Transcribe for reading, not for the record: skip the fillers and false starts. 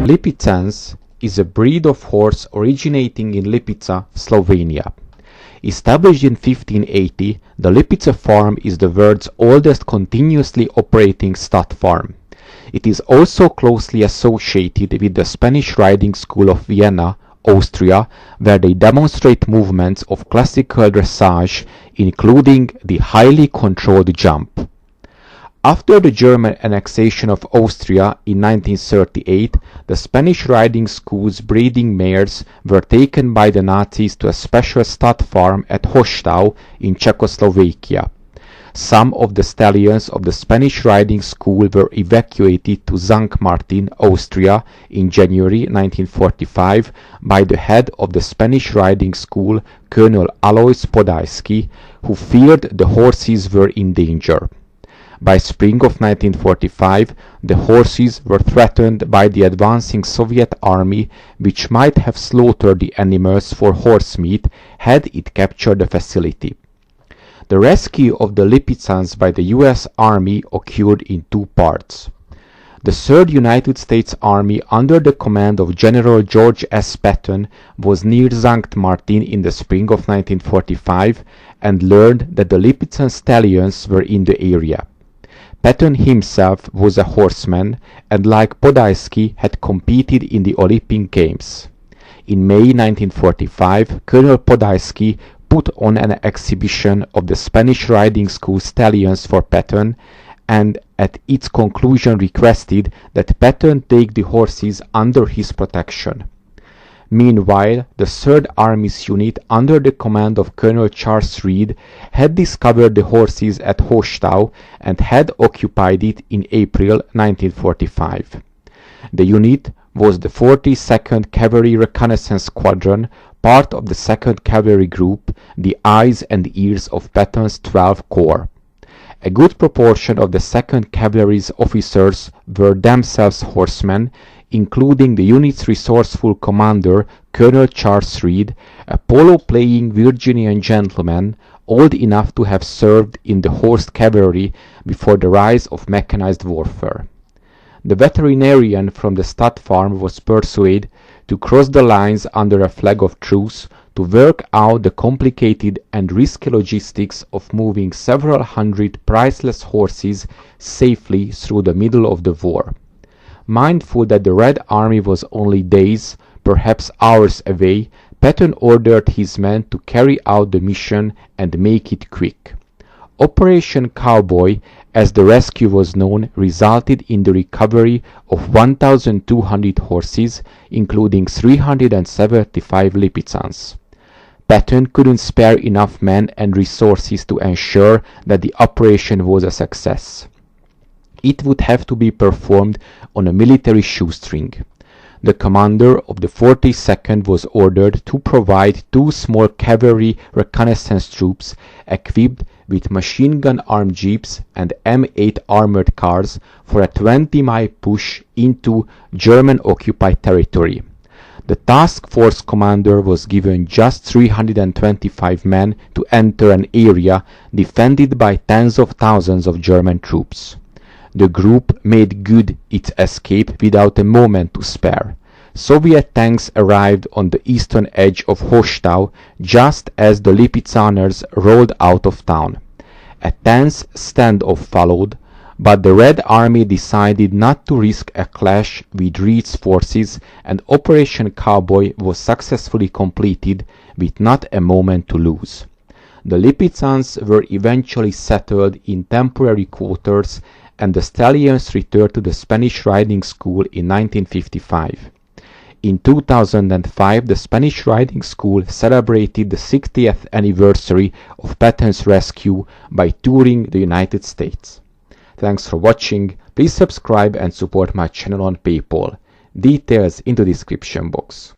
Lipizzans is a breed of horse originating in Lipica, Slovenia. Established in 1580, the Lipica farm is the world's oldest continuously operating stud farm. It is also closely associated with the Spanish riding school of Vienna, Austria, where they demonstrate movements of classical dressage, including the highly controlled jump. After the German annexation of Austria in 1938, the Spanish riding school's breeding mares were taken by the Nazis to a special stud farm at Hostau in Czechoslovakia. Some of the stallions of the Spanish riding school were evacuated to St. Martin, Austria in January 1945 by the head of the Spanish riding school, Colonel Alois Podhajsky, who feared the horses were in danger. By spring of 1945, the horses were threatened by the advancing Soviet army, which might have slaughtered the animals for horse meat had it captured the facility. The rescue of the Lipizzans by the US Army occurred in two parts. The 3rd United States Army under the command of General George S. Patton was near St. Martin in the spring of 1945 and learned that the Lipizzan stallions were in the area. Patton himself was a horseman and, like Podhajsky, had competed in the Olympic Games. In May 1945, Colonel Podhajsky put on an exhibition of the Spanish riding school stallions for Patton, and at its conclusion requested that Patton take the horses under his protection. Meanwhile, the 3rd Army's unit under the command of Colonel Charles Reed had discovered the horses at Hostau and had occupied it in April 1945. The unit was the 42nd Cavalry Reconnaissance Squadron, part of the 2nd Cavalry Group, the eyes and ears of Patton's 12th Corps. A good proportion of the 2nd Cavalry's officers were themselves horsemen, including the unit's resourceful commander, Colonel Charles Reed, a polo-playing Virginian gentleman old enough to have served in the horse cavalry before the rise of mechanized warfare. The veterinarian from the stud farm was persuaded to cross the lines under a flag of truce to work out the complicated and risky logistics of moving several hundred priceless horses safely through the middle of the war. Mindful that the Red Army was only days, perhaps hours away, Patton ordered his men to carry out the mission and make it quick. Operation Cowboy, as the rescue was known, resulted in the recovery of 1,200 horses, including 375 Lipizzans. Patton couldn't spare enough men and resources to ensure that the operation was a success. It would have to be performed on a military shoestring. The commander of the 42nd was ordered to provide 2 small cavalry reconnaissance troops equipped with machine gun armed jeeps and M8 armored cars for a 20-mile push into German-occupied territory. The task force commander was given just 325 men to enter an area defended by tens of thousands of German troops. The group made good its escape without a moment to spare. Soviet tanks arrived on the eastern edge of Hostau just as the Lipizzaners rolled out of town. A tense standoff followed, but the Red Army decided not to risk a clash with Reed's forces, and Operation Cowboy was successfully completed with not a moment to lose. The Lipizzans were eventually settled in temporary quarters, and the stallions returned to the Spanish riding school in 1955. In 2005, the Spanish riding school celebrated the 60th anniversary of Patton's rescue by touring the United States. Thanks for watching. Please subscribe and support my channel on PayPal. Details in the description box.